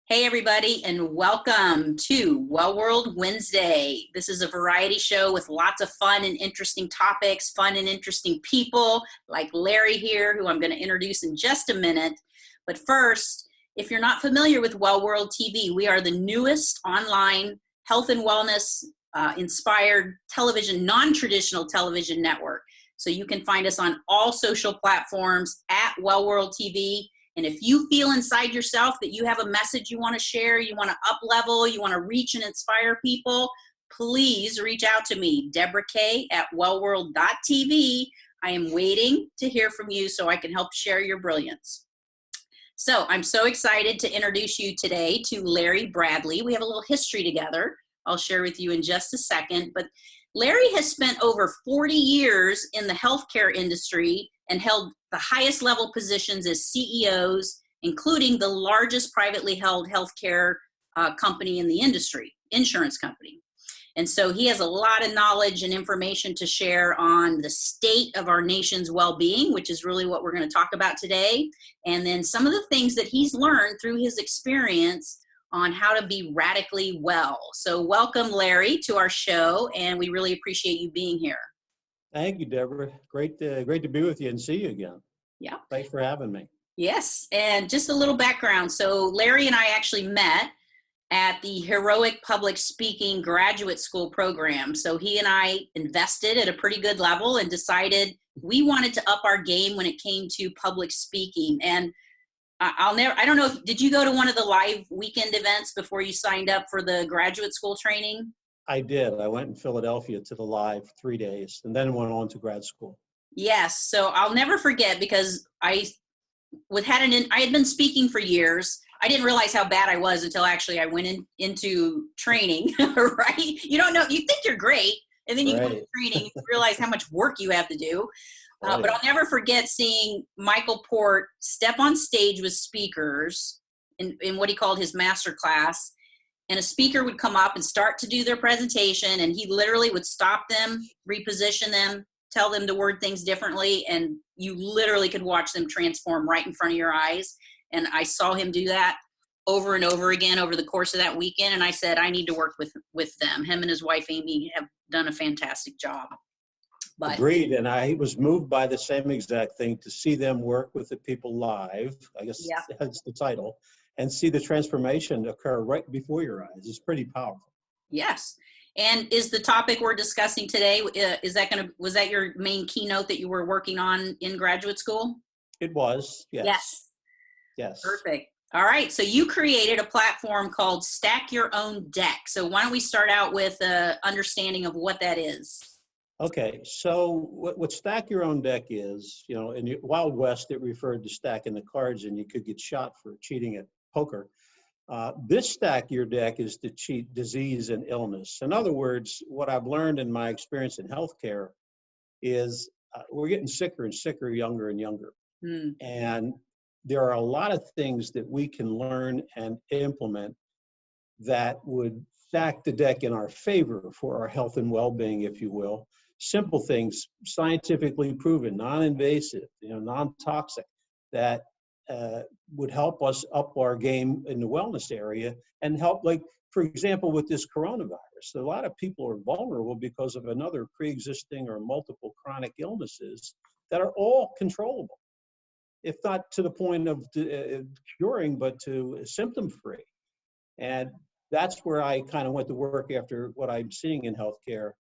Hey, everybody, and welcome to Well World Wednesday. This is a variety show with lots of fun and interesting topics, fun and interesting people like Larry here, who I'm going to introduce in just a minute. But first, if you're not familiar with Well World TV, we are the newest online health and wellness inspired television, non-traditional television network. So you can find us on all social platforms at Well World TV. And if you feel inside yourself that you have a message you want to share, you want to up level, you want to reach and inspire people, please reach out to me, Deborah K at wellworld.tv. I am waiting to hear from you so I can help share your brilliance. So I'm so excited to introduce you today to Larry Bradley. We have a little history together. I'll share with you in just a second. But Larry has spent over 40 years in the healthcare industry and held the highest level positions as CEOs, including the largest privately held healthcare company in the industry, insurance company. And so he has a lot of knowledge and information to share on the state of our nation's well-being, which is really what we're going to talk about today. And then some of the things that he's learned through his experience on how to be radically well. So welcome, Larry, to our show, and we really appreciate you being here. Thank you, Deborah. Great to be with you and see you again. Yeah. Thanks for having me. Yes, and just a little background. So Larry and I actually met at the Heroic Public Speaking Graduate School program. So he and I invested at a pretty good level and decided we wanted to up our game when it came to public speaking. And I don't know, did you go to one of the live weekend events before you signed up for the graduate school training? I did. I went in Philadelphia to the live 3 days and then went on to grad school. Yes. So I'll never forget because I had been speaking for years. I didn't realize how bad I was until actually I went into training, right? You don't know, you think you're great, and then you go to training, you realize how much work you have to do. But I'll never forget seeing Michael Port step on stage with speakers in what he called his master class. And a speaker would come up and start to do their presentation, and he literally would stop them, reposition them, tell them to word things differently, and you literally could watch them transform right in front of your eyes. And I saw him do that over and over again over the course of that weekend, and I said, I need to work with them. Him and his wife, Amy, have done a fantastic job. But, agreed, and I was moved by the same exact thing, to see them work with the people live, I guess that's the title, and see the transformation occur right before your eyes. It's pretty powerful. Yes. And is the topic we're discussing today, was that your main keynote that you were working on in graduate school? It was, yes. Yes. Perfect. All right. So you created a platform called Stack Your Own Deck. So why don't we start out with an understanding of what that is? Okay, so what Stack Your Own Deck is, in the Wild West, it referred to stacking the cards and you could get shot for cheating at poker. This Stack Your Deck is to cheat disease and illness. In other words, what I've learned in my experience in healthcare is we're getting sicker and sicker, younger and younger. And there are a lot of things that we can learn and implement that would stack the deck in our favor for our health and well-being, if you will. Simple things, scientifically proven, non-invasive, non-toxic, that would help us up our game in the wellness area and help, like, for example, with this coronavirus. A lot of people are vulnerable because of another pre-existing or multiple chronic illnesses that are all controllable, if not to the point of curing, but to symptom-free. And that's where I kind of went to work after what I'm seeing in healthcare.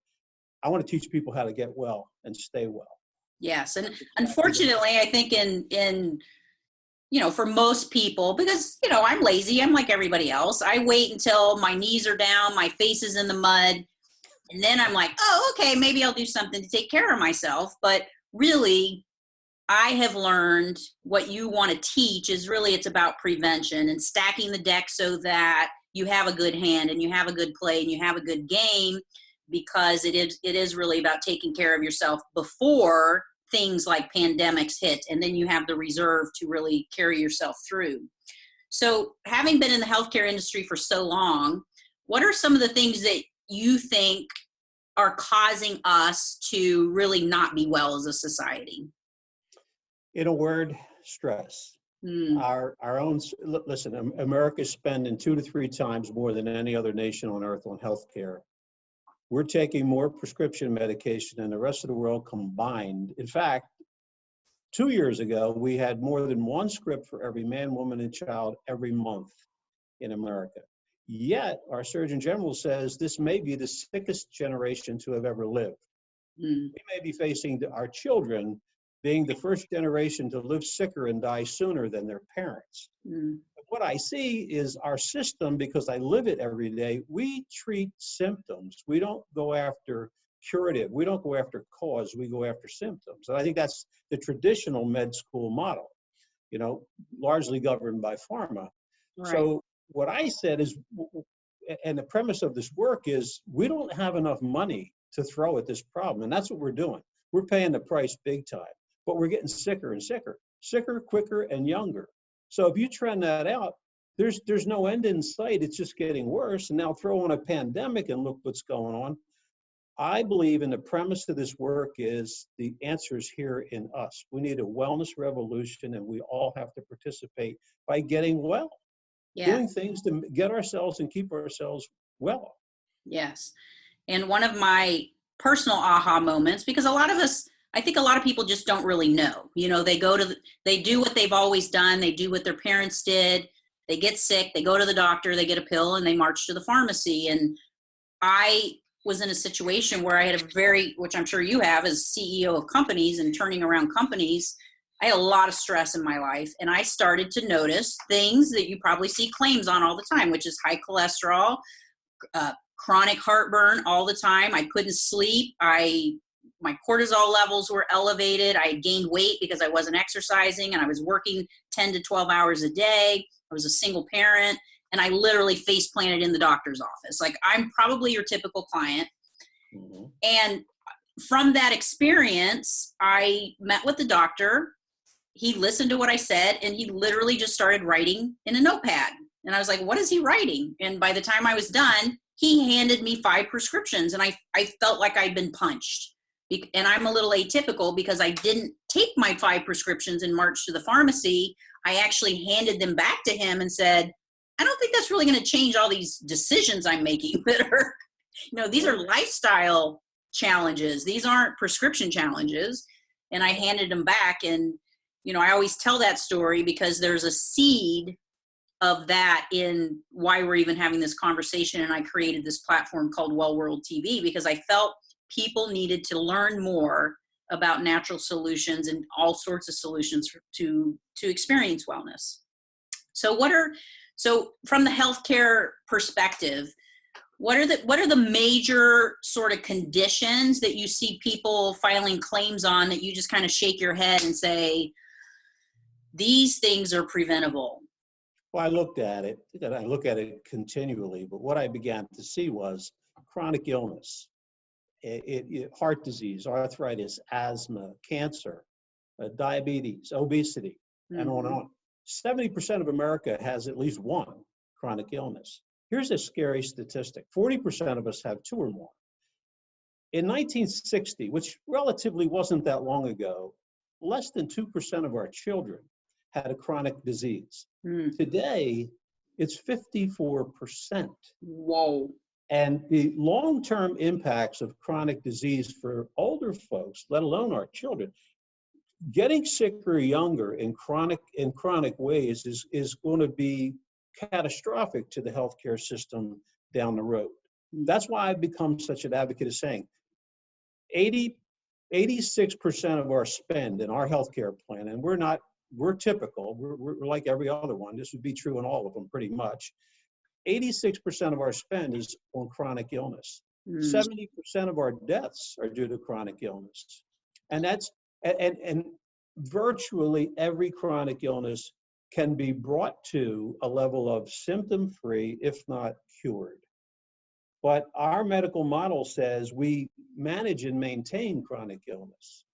I want to teach people how to get well and stay well. Yes, and unfortunately, I think in for most people, because, I'm lazy, I'm like everybody else. I wait until my knees are down, my face is in the mud, and then I'm like, oh, okay, maybe I'll do something to take care of myself. But really, I have learned what you want to teach is really it's about prevention and stacking the deck so that you have a good hand and you have a good play and you have a good game, because it is really about taking care of yourself before things like pandemics hit, and then you have the reserve to really carry yourself through. So having been in the healthcare industry for so long, what are some of the things that you think are causing us to really not be well as a society? In a word, stress. Mm, Our own, listen, America's spending 2 to 3 times more than any other nation on earth on healthcare. We're taking more prescription medication than the rest of the world combined. In fact, 2 years ago, we had more than one script for every man, woman, and child every month in America. Yet, our Surgeon General says this may be the sickest generation to have ever lived. mm, We may be facing our children being the first generation to live sicker and die sooner than their parents. mm. What I see is our system, because I live it every day, we treat symptoms. We don't go after curative. We don't go after cause. We go after symptoms. And I think that's the traditional med school model, largely governed by pharma. Right. So what I said is, and the premise of this work is, we don't have enough money to throw at this problem. And that's what we're doing. We're paying the price big time, but we're getting sicker and sicker, quicker and younger. So if you trend that out, there's no end in sight. It's just getting worse. And now throw in a pandemic and look what's going on. I believe in the premise of this work is the answer is here in us. We need a wellness revolution, and we all have to participate by getting well, doing things to get ourselves and keep ourselves well. Yes. And one of my personal aha moments, because I think a lot of people just don't really know. They do what they've always done. They do what their parents did. They get sick, they go to the doctor, they get a pill, and they march to the pharmacy. And I was in a situation where I had which I'm sure you have as CEO of companies and turning around companies, I had a lot of stress in my life. And I started to notice things that you probably see claims on all the time, which is high cholesterol, chronic heartburn all the time. I couldn't sleep. My cortisol levels were elevated. I had gained weight because I wasn't exercising, and I was working 10 to 12 hours a day. I was a single parent, and I literally face planted in the doctor's office. Like, I'm probably your typical client. Mm-hmm. And from that experience, I met with the doctor. He listened to what I said, and he literally just started writing in a notepad. And I was like, what is he writing? And by the time I was done, he handed me 5 prescriptions, and I felt like I'd been punched. And I'm a little atypical because I didn't take my 5 prescriptions and march to the pharmacy. I actually handed them back to him and said, I don't think that's really going to change all these decisions I'm making that are, these are lifestyle challenges. These aren't prescription challenges. And I handed them back. And, I always tell that story because there's a seed of that in why we're even having this conversation. And I created this platform called Well World TV because I felt people needed to learn more about natural solutions and all sorts of solutions to experience wellness. So from the healthcare perspective, what are the major sort of conditions that you see people filing claims on that you just kind of shake your head and say, these things are preventable? Well, I look at it continually, but what I began to see was chronic illness. Heart disease, arthritis, asthma, cancer, diabetes, obesity, and on and on. 70% of America has at least one chronic illness. Here's a scary statistic. 40% of us have 2 or more. In 1960, which relatively wasn't that long ago, less than 2% of our children had a chronic disease. Today, it's 54%. Whoa. And the long-term impacts of chronic disease for older folks, let alone our children, getting sicker younger in chronic ways is going to be catastrophic to the healthcare system down the road. That's why I've become such an advocate of saying 86% of our spend in our healthcare plan, and we're typical, we're like every other one. This would be true in all of them pretty much. 86% of our spend is on chronic illness. 70% of our deaths are due to chronic illness. And and virtually every chronic illness can be brought to a level of symptom-free, if not cured. But our medical model says we manage and maintain chronic illness.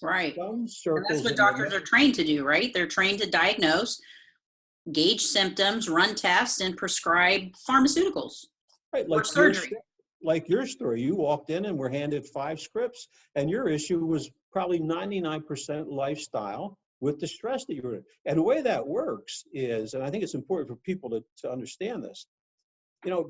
Right. And that's what doctors are trained to do, right? They're trained to diagnose, gauge symptoms, run tests, and prescribe pharmaceuticals. Right, or surgery. Like your story, you walked in and were handed 5 scripts, and your issue was probably 99% lifestyle with the stress that you're in. And the way that works is, and I think it's important for people to understand this,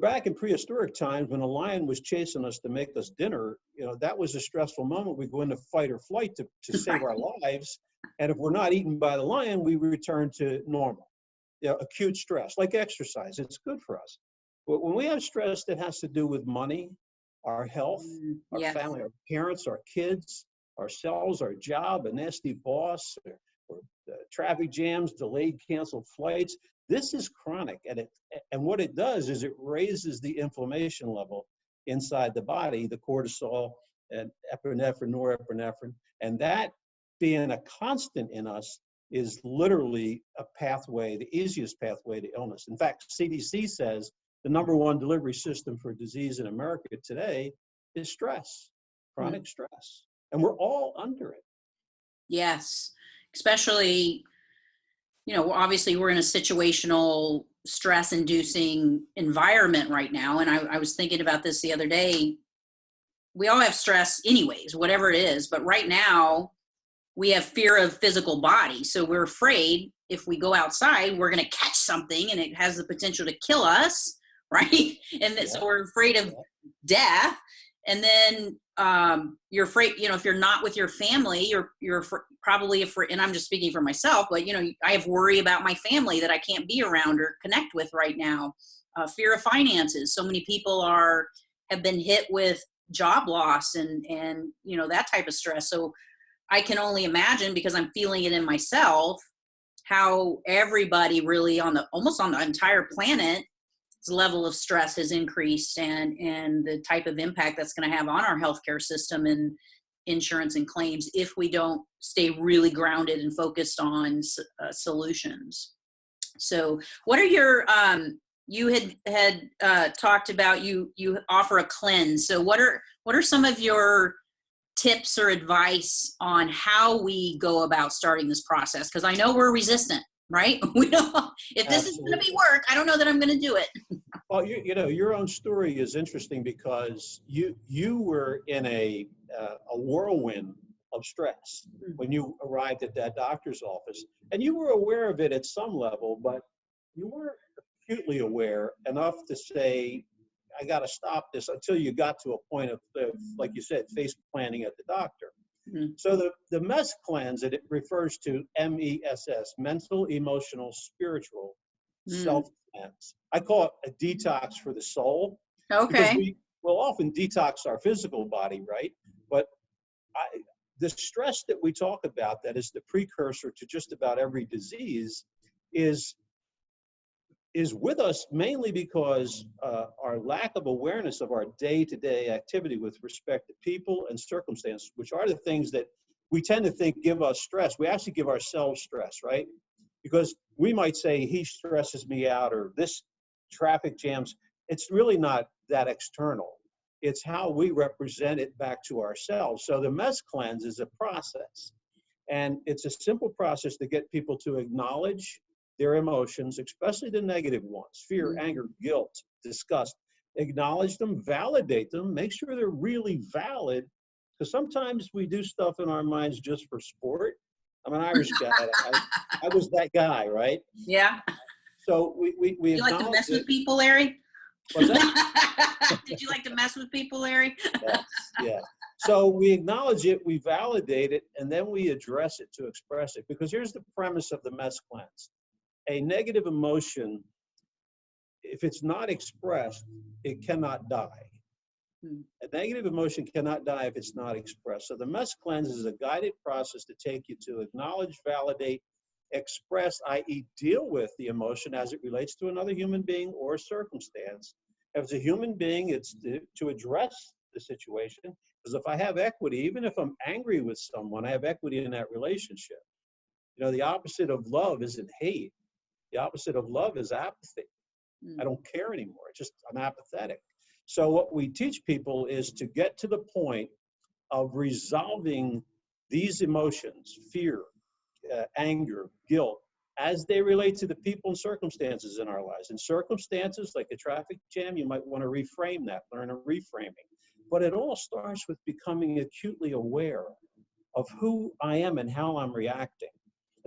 back in prehistoric times when a lion was chasing us to make us dinner, that was a stressful moment. We go into fight or flight to save our lives. And if we're not eaten by the lion, we return to normal. Acute stress, like exercise, it's good for us. But when we have stress that has to do with money, our health, our Yes. family, our parents, our kids, ourselves, our job, a nasty boss, or traffic jams, delayed, canceled flights, this is chronic. And what it does is it raises the inflammation level inside the body, the cortisol and epinephrine, norepinephrine, and that being a constant in us is literally a pathway, the easiest pathway to illness. In fact, CDC says the #1 delivery system for disease in America today is stress, chronic stress. And we're all under it. Yes, especially, obviously we're in a situational stress-inducing environment right now. And I was thinking about this the other day. We all have stress anyways, whatever it is. But right now, we have fear of physical body. So we're afraid if we go outside, we're going to catch something and it has the potential to kill us, right? So we're afraid of death. And then you're afraid, if you're not with your family, you're probably afraid, and I'm just speaking for myself, but, I have worry about my family that I can't be around or connect with right now. Fear of finances. So many people have been hit with job loss and that type of stress. So I can only imagine, because I'm feeling it in myself, how everybody really almost on the entire planet, level of stress has increased, and the type of impact that's going to have on our healthcare system and insurance and claims if we don't stay really grounded and focused on solutions. So what are your, you had talked about, you offer a cleanse. So what are some of your tips or advice on how we go about starting this process? Because I know we're resistant, right? We don't, if this is going to be work, I don't know that I'm going to do it. Well, your own story is interesting because you were in a whirlwind of stress when you arrived at that doctor's office, and you were aware of it at some level, but you weren't acutely aware enough to say, I got to stop this, until you got to a point of, like you said, face planting at the doctor. Mm-hmm. So the MESS cleanse, it refers to MESS, mental, emotional, spiritual self-cleanse. I call it a detox for the soul. Okay. We will often detox our physical body, right? But the stress that we talk about, that is the precursor to just about every disease, is with us mainly because our lack of awareness of our day-to-day activity with respect to people and circumstance, which are the things that we tend to think give us stress. We actually give ourselves stress, right? Because we might say, he stresses me out, or this traffic jams. It's really not that external. It's how we represent it back to ourselves. So the MESS cleanse is a process. And it's a simple process to get people to acknowledge their emotions, especially the negative ones: fear, anger, guilt, disgust. Acknowledge them, validate them, make sure they're really valid. Because sometimes we do stuff in our minds just for sport. I'm an Irish guy. I was that guy, right? Yeah. So we you like to mess with people, Larry? What's that? Did you like to mess with people, Larry? Yes, yeah. So we acknowledge it, we validate it, and then we address it to express it. Because here's the premise of the MESS cleanse. A negative emotion, if it's not expressed, it cannot die. A negative emotion cannot die if it's not expressed. So the MESS cleanse is a guided process to take you to acknowledge, validate, express, i.e. deal with the emotion as it relates to another human being or circumstance. If it's a human being, it's to address the situation. Because if I have equity, even if I'm angry with someone, I have equity in that relationship. The opposite of love isn't hate. The opposite of love is apathy. I don't care anymore. I'm apathetic. So what we teach people is to get to the point of resolving these emotions, fear, anger, guilt, as they relate to the people and circumstances in our lives. In circumstances like a traffic jam, you might want to reframe that, learn a reframing. But it all starts with becoming acutely aware of who I am and how I'm reacting.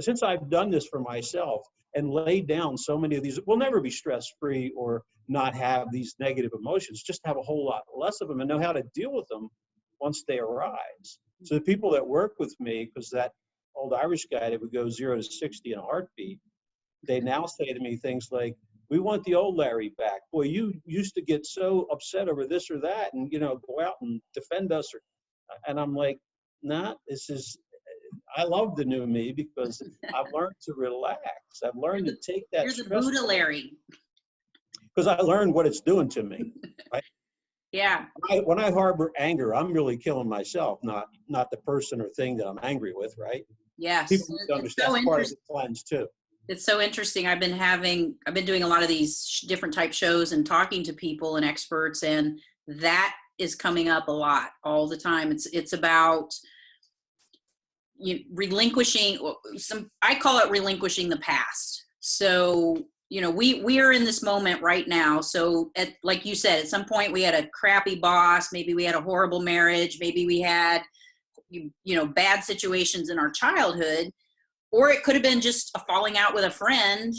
Since I've done this for myself and laid down so many of these, we'll never be stress-free or not have these negative emotions, just have a whole lot less of them and know how to deal with them once they arise. So the people that work with me, because that old Irish guy that would go 0 to 60 in a heartbeat, they now say to me things like, we want the old Larry back. Boy, you used to get so upset over this or that and, go out and defend us. And I'm like, nah, I love the new me because I've learned to relax. I've learned to take that stress. You're the Buddha Larry. Because I learned what it's doing to me. Right? Yeah. When I harbor anger, I'm really killing myself, not the person or thing that I'm angry with, right? Yes. People don't understand that's part of the cleanse too. It's so interesting. I've been doing a lot of these different type shows and talking to people and experts, and that is coming up a lot all the time. It's about relinquishing I call it relinquishing the past. So, we are in this moment right now. So like you said, at some point we had a crappy boss, maybe we had a horrible marriage, maybe we had, bad situations in our childhood, or it could have been just a falling out with a friend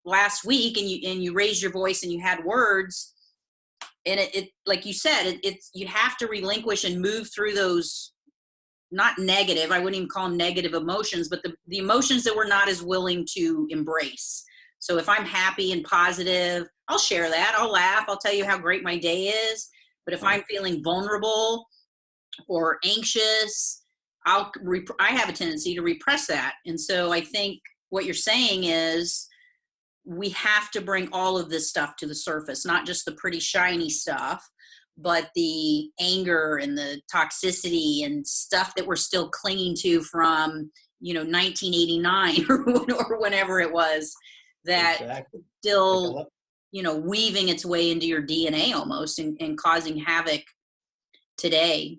last week and you raised your voice and you had words. And it like you said, you have to relinquish and move through those, not negative, I wouldn't even call them negative emotions, but the emotions that we're not as willing to embrace. So if I'm happy and positive, I'll share that. I'll laugh. I'll tell you how great my day is. But if I'm feeling vulnerable or anxious, I have a tendency to repress that. And so I think what you're saying is we have to bring all of this stuff to the surface, not just the pretty shiny stuff, but the anger and the toxicity and stuff that we're still clinging to from, 1989 or whenever it was, that exactly. Still, weaving its way into your DNA almost and causing havoc today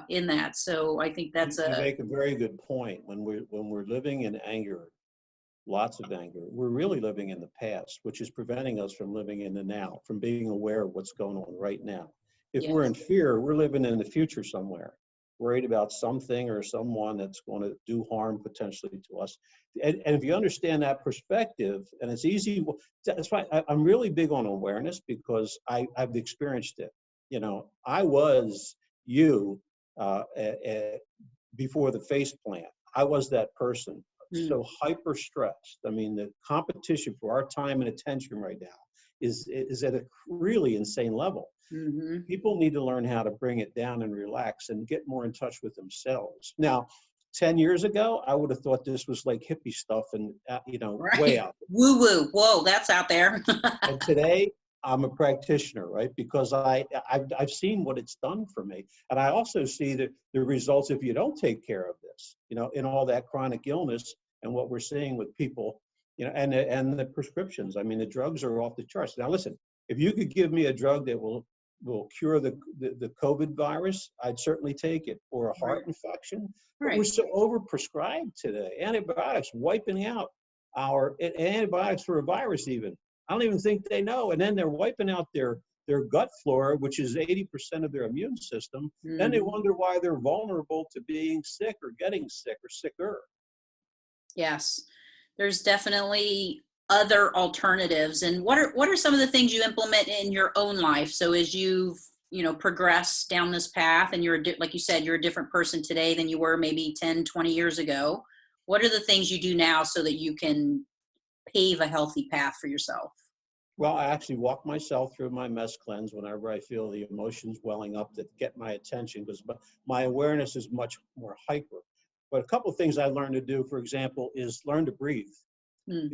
in that. So I think you make a very good point. When we're living in anger, lots of anger, we're really living in the past, which is preventing us from living in the now, from being aware of what's going on right now. If we're in fear, we're living in the future somewhere, worried about something or someone that's going to do harm potentially to us. And if you understand that perspective, and it's easy, that's why I'm really big on awareness, because I've experienced it. I was you before the face plant. I was that person. So hyper stressed. I mean, the competition for our time and attention right now is at a really insane level. Mm-hmm. People need to learn how to bring it down and relax and get more in touch with themselves. Now, 10 years ago, I would have thought this was like hippie stuff and, right. Way out there. Woo woo. Whoa, that's out there. And today, I'm a practitioner, right? Because I've seen what it's done for me. And I also see the results if you don't take care of this, in all that chronic illness and what we're seeing with people, and the prescriptions. I mean, the drugs are off the charts. Now, listen, if you could give me a drug that will cure the COVID virus, I'd certainly take it, or a heart infection. Right. But we're so overprescribed today. Antibiotics wiping out antibiotics for a virus even. I don't even think they know. And then they're wiping out their gut flora, which is 80% of their immune system. Mm-hmm. Then they wonder why they're vulnerable to being sick or getting sick or sicker. Yes, there's definitely other alternatives. And what are some of the things you implement in your own life? So as you've, progressed down this path and like you said, you're a different person today than you were maybe 10, 20 years ago. What are the things you do now so that you can pave a healthy path for yourself? Well, I actually walk myself through my mess cleanse whenever I feel the emotions welling up that get my attention, because my awareness is much more hyper. But a couple of things I learned to do, for example, is learn to breathe.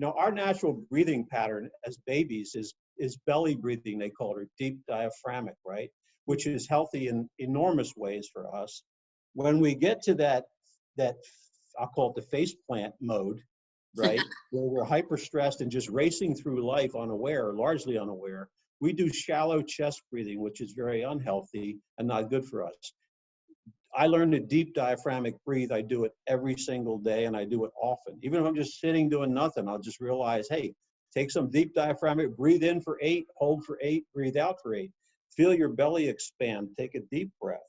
Our natural breathing pattern as babies is belly breathing, they call it, or deep diaphragmic, right? Which is healthy in enormous ways for us. When we get to that I'll call it the face plant mode, right? Where we're hyper stressed and just racing through life unaware, largely unaware, we do shallow chest breathing, which is very unhealthy and not good for us. I learned to deep diaphragmic breathe. I do it every single day, and I do it often. Even if I'm just sitting doing nothing, I'll just realize, hey, take some deep diaphragmic, breathe in for 8, hold for 8, breathe out for 8. Feel your belly expand, take a deep breath.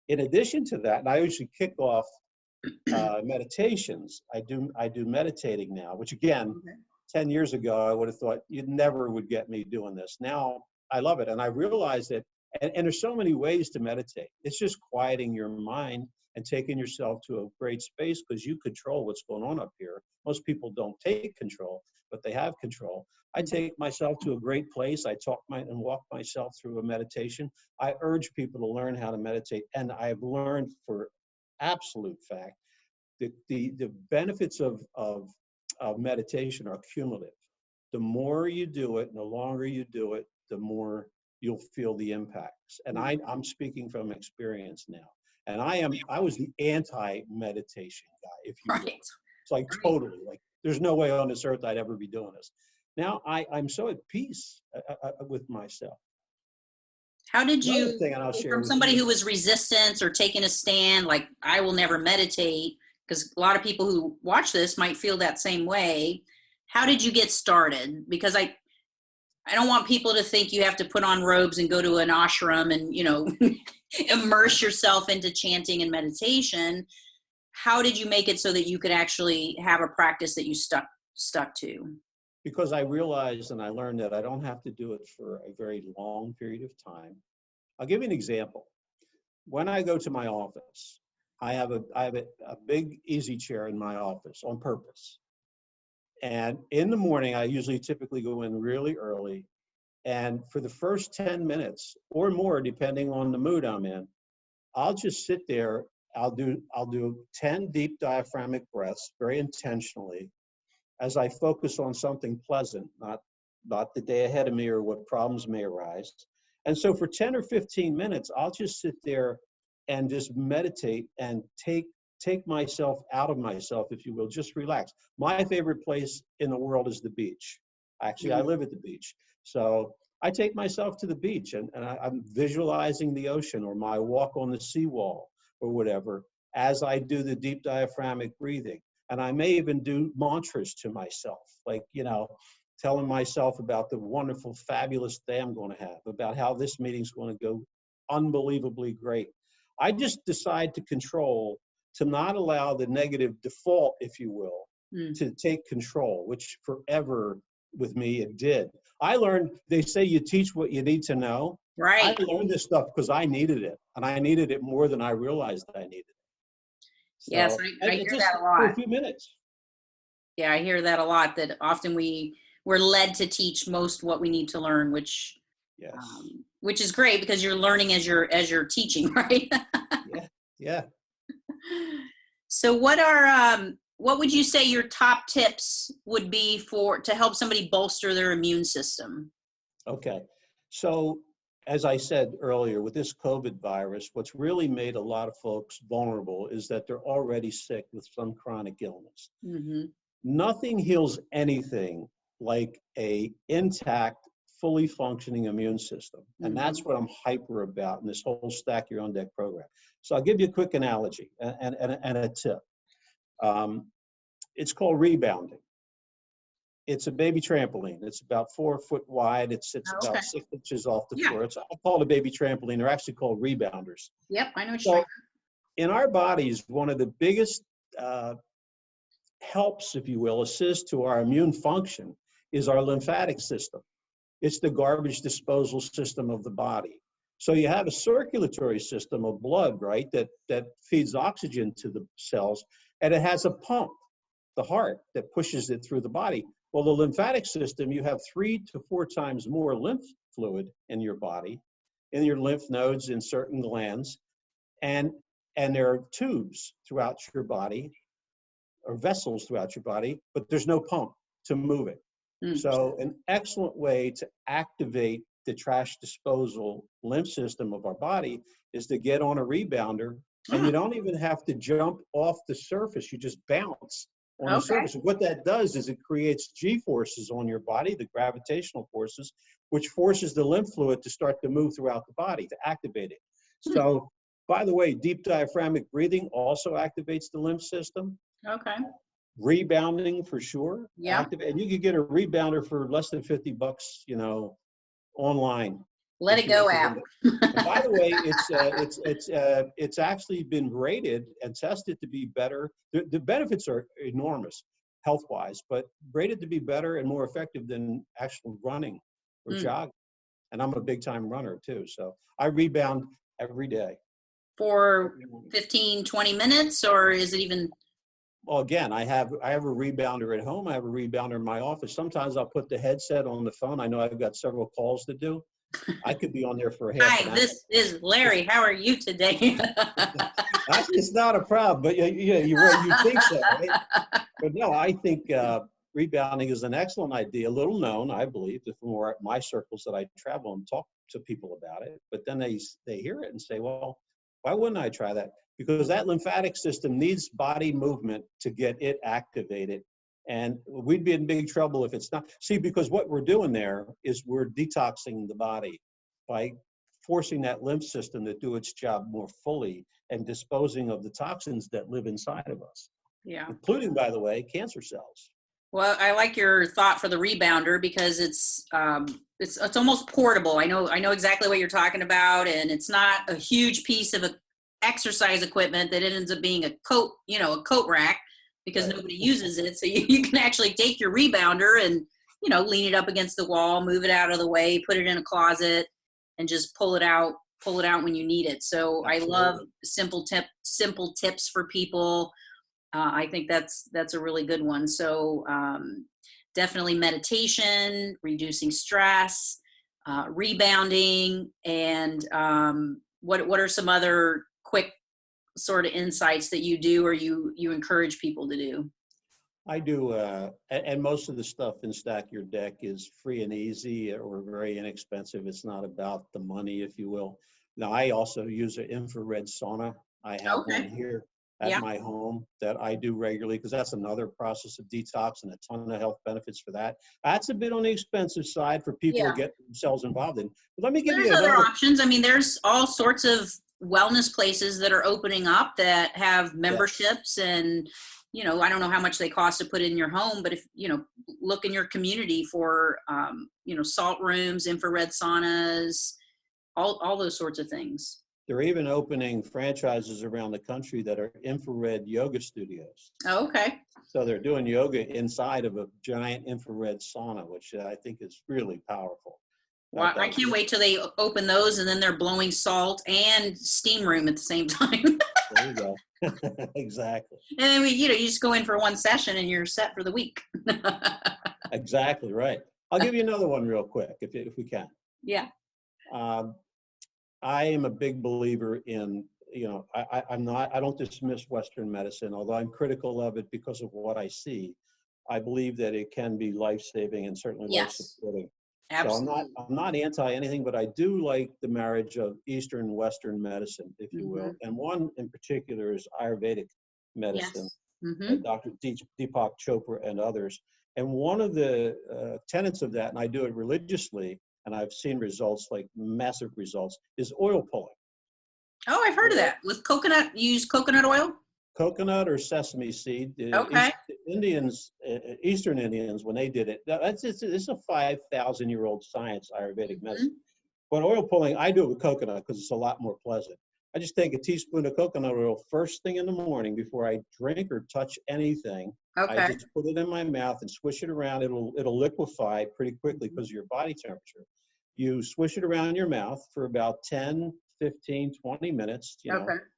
In addition to that, and I usually kick off meditations. I do meditating now, which again, Okay. 10 years ago, I would have thought you never would get me doing this. Now I love it. And I realized that, and there's so many ways to meditate. It's just quieting your mind and taking yourself to a great space, because you control what's going on up here. Most people don't take control, but they have control. I take myself to a great place. I and walk myself through a meditation. I urge people to learn how to meditate. And I've learned for absolute fact that the benefits of meditation are cumulative. The more you do it and the longer you do it, the more you'll feel the impacts. And I'm speaking from experience now. And I was the anti-meditation guy, if you will. Right. It's like totally, like there's no way on this earth I'd ever be doing this. Now I'm so at peace with myself. How did Another you, thing, and I'll share from with somebody you. who was resistant or taking a stand, like I will never meditate, because a lot of people who watch this might feel that same way. How did you get started? Because I don't want people to think you have to put on robes and go to an ashram and, immerse yourself into chanting and meditation. How did you make it so that you could actually have a practice that you stuck to? Because I realized and I learned that I don't have to do it for a very long period of time. I'll give you an example. When I go to my office, I have a big easy chair in my office on purpose. And in the morning, I typically go in really early. And for the first 10 minutes or more, depending on the mood I'm in, I'll just sit there. I'll do 10 deep diaphragmatic breaths very intentionally as I focus on something pleasant, not the day ahead of me or what problems may arise. And so for 10 or 15 minutes, I'll just sit there and just meditate and take myself out of myself, if you will, just relax. My favorite place in the world is the beach. Actually, I live at the beach. So I take myself to the beach and I'm visualizing the ocean or my walk on the seawall or whatever as I do the deep diaphragmatic breathing. And I may even do mantras to myself, like, telling myself about the wonderful, fabulous day I'm going to have, about how this meeting's going to go unbelievably great. I just decide to not allow the negative default, if you will, to take control, which forever with me it did. I learned, they say you teach what you need to know. Right. I learned this stuff because I needed it, and I needed it more than I realized I needed it. So, Yes, I hear just that a for a lot. few minutes. Yeah, I hear that a lot, that often we're led to teach most what we need to learn, which Yes. Which is great because you're learning as you're teaching, right? Yeah. So what would you say your top tips would be to help somebody bolster their immune system? Okay. So as I said earlier, with this COVID virus, what's really made a lot of folks vulnerable is that they're already sick with some chronic illness. Mm-hmm. Nothing heals anything like a intact, fully functioning immune system. And that's what I'm hyper about in this whole Stack Your Own Deck program. So I'll give you a quick analogy and a tip. It's called rebounding. It's a baby trampoline. It's about 4 foot wide. It sits about 6 inches off the floor. I call it a baby trampoline. They're actually called rebounders. Yep, I know what you're saying. In our bodies, one of the biggest helps, if you will, assist to our immune function is our lymphatic system. It's the garbage disposal system of the body. So you have a circulatory system of blood, right, that feeds oxygen to the cells, and it has a pump, the heart, that pushes it through the body. Well, the lymphatic system, you have 3 to 4 times more lymph fluid in your body, in your lymph nodes, in certain glands, and there are tubes throughout your body, or vessels throughout your body, but there's no pump to move it. So an excellent way to activate the trash disposal lymph system of our body is to get on a rebounder, and you don't even have to jump off the surface. You just bounce on the surface. And what that does is it creates G-forces on your body, the gravitational forces, which forces the lymph fluid to start to move throughout the body to activate it. So, by the way, deep diaphragmatic breathing also activates the lymph system. Okay. Rebounding for sure. Yeah. And you could get a rebounder for less than $50, online. Let it go app. And by the way, it's actually been rated and tested to be better. The benefits are enormous health-wise, but rated to be better and more effective than actual running or jogging. And I'm a big-time runner too, so I rebound every day. For 15, 20 minutes, or is it even? Well, again, I have a rebounder at home. I have a rebounder in my office. Sometimes I'll put the headset on the phone. I know I've got several calls to do. I could be on there for half an hour. Hi, this is Larry. How are you today? It's not a problem, but you think so, right? But no, I think rebounding is an excellent idea. A little known, I believe, from my circles that I travel and talk to people about it. But then they hear it and say, well, why wouldn't I try that? Because that lymphatic system needs body movement to get it activated. And we'd be in big trouble if it's not. See, because what we're doing there is we're detoxing the body by forcing that lymph system to do its job more fully and disposing of the toxins that live inside of us. Yeah. Including, by the way, cancer cells. Well, I like your thought for the rebounder because it's almost portable. I know exactly what you're talking about, and it's not a huge piece of exercise equipment that it ends up being a coat rack because nobody uses it. So you can actually take your rebounder and lean it up against the wall, move it out of the way, put it in a closet, and just pull it out when you need it. So absolutely. I love simple tips for people. I think that's a really good one. So definitely meditation, reducing stress, rebounding, and what are some other quick sort of insights that you do or you encourage people to do? I do, and most of the stuff in Stack Your Deck is free and easy or very inexpensive. It's not about the money, if you will. Now, I also use an infrared sauna. I have one here at my home that I do regularly because that's another process of detox and a ton of health benefits for that. That's a bit on the expensive side for people to get themselves involved in. But let me give you other options. I mean, there's all sorts of wellness places that are opening up that have memberships and I don't know how much they cost to put in your home, but if look in your community for salt rooms, infrared saunas, all those sorts of things. They're even opening franchises around the country that are infrared yoga studios. Oh, okay. So they're doing yoga inside of a giant infrared sauna, which I think is really powerful. Well, I can't wait till they open those and then they're blowing salt and steam room at the same time. There you go. Exactly. And then you just go in for one session and you're set for the week. Exactly right. I'll give you another one real quick if we can. Yeah. I am a big believer in, I don't dismiss Western medicine, although I'm critical of it because of what I see. I believe that it can be life-saving and certainly life-supporting. Absolutely. So I'm not anti anything, but I do like the marriage of Eastern and Western medicine, if you will. And one in particular is Ayurvedic medicine, Dr. Deepak Chopra and others. And one of the tenets of that, and I do it religiously, and I've seen results, like massive results, is oil pulling. Oh, I've heard of that. With coconut, you use coconut oil? Coconut or sesame seed. Okay. Eastern Indians, when they did it, it's a 5,000-year-old science, Ayurvedic medicine. But oil pulling, I do it with coconut because it's a lot more pleasant. I just take a teaspoon of coconut oil first thing in the morning before I drink or touch anything. Okay. I just put it in my mouth and swish it around. It'll liquefy pretty quickly because of your body temperature. You swish it around your mouth for about 10, 15, 20 minutes.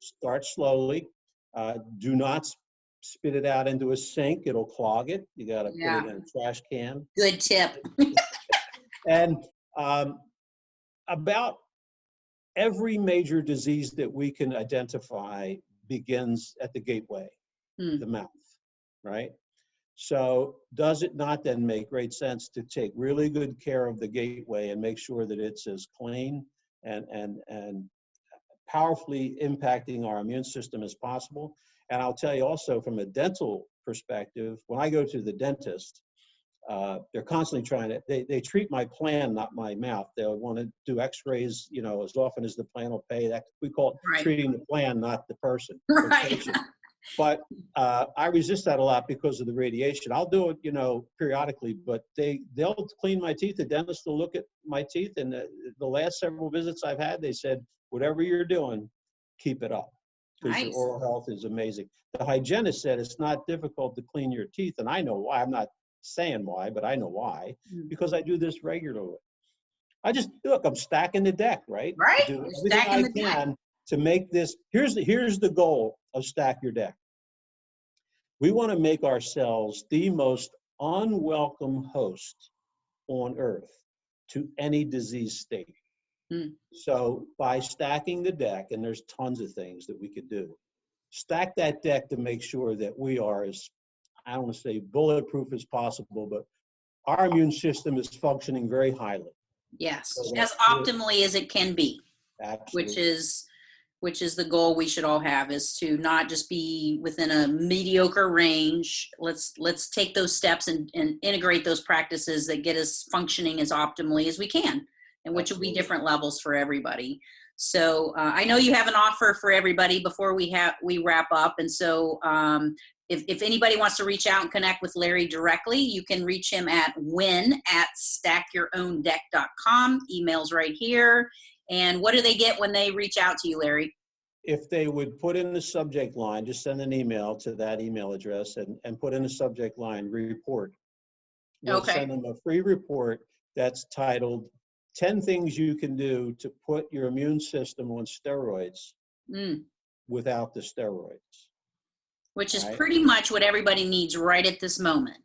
Start slowly. Do not spit it out into a sink. It'll clog it. You got to put it in a trash can. Good tip. And about every major disease that we can identify begins at the gateway, the mouth, right? So does it not then make great sense to take really good care of the gateway and make sure that it's as clean and powerfully impacting our immune system as possible? And I'll tell you also from a dental perspective, when I go to the dentist, they're constantly trying to, they treat my plan, not my mouth. They'll want to do x-rays, as often as the plan will pay. That we call it treating the plan, not the person. Right. But I resist that a lot because of the radiation. I'll do it, periodically, but they'll clean my teeth. The dentist will look at my teeth, and the last several visits I've had, they said, whatever you're doing, keep it up because your Nice. oral health is amazing. The hygienist said it's not difficult to clean your teeth, and I know why. I'm not saying why, but I know why, because I do this regularly. I'm stacking the deck, right? Right? To do You're everything stacking I the deck. can to make this. Here's the goal of Stack Your Deck. We want to make ourselves the most unwelcome host on earth to any disease state. Mm. So by stacking the deck, and there's tons of things that we could do, stack that deck to make sure that we are as, I don't want to say bulletproof as possible, but our immune system is functioning very highly. Yes, So as optimally as it can be, absolutely. which is the goal we should all have, is to not just be within a mediocre range. Let's take those steps and integrate those practices that get us functioning as optimally as we can, and which will be different levels for everybody. So I know you have an offer for everybody before we wrap up, and so if anybody wants to reach out and connect with Larry directly, you can reach him at win@stackyourowndeck.com. Email's right here. And what do they get when they reach out to you, Larry? If they would put in the subject line, just send an email to that email address and put in the subject line, report. We'll send them a free report that's titled 10 Things You Can Do to Put Your Immune System on Steroids Without the Steroids. Which is pretty much what everybody needs right at this moment.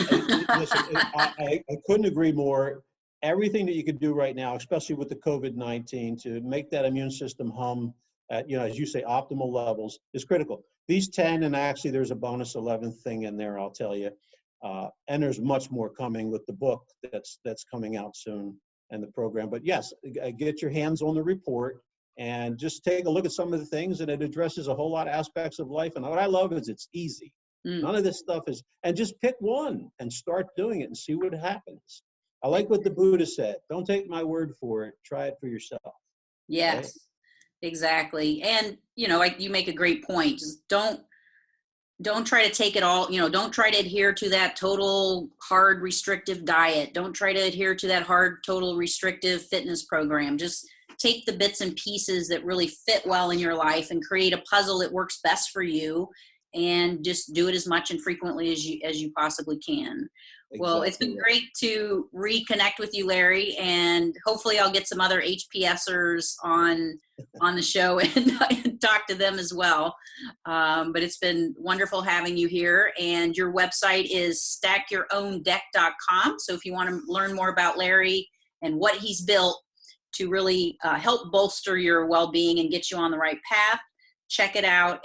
Listen, I couldn't agree more. Everything that you could do right now, especially with the COVID-19, to make that immune system hum at, as you say, optimal levels is critical. These 10, and actually there's a bonus 11th thing in there, I'll tell you. And there's much more coming with the book that's coming out soon and the program. But yes, get your hands on the report and just take a look at some of the things, and it addresses a whole lot of aspects of life. And what I love is it's easy. None of this stuff is, and just pick one and start doing it and see what happens. I like what the Buddha said. Don't take my word for it. Try it for yourself. Yes, right? Exactly. And, like you make a great point. Just don't try to take it all, don't try to adhere to that total hard restrictive diet. Don't try to adhere to that hard total restrictive fitness program. Just take the bits and pieces that really fit well in your life and create a puzzle that works best for you, and just do it as much and frequently as you possibly can. Exactly. Well, it's been great to reconnect with you, Larry, and hopefully I'll get some other HPSers on the show and talk to them as well. But it's been wonderful having you here, and your website is stackyourowndeck.com. So if you want to learn more about Larry and what he's built to really help bolster your well-being and get you on the right path, check it out.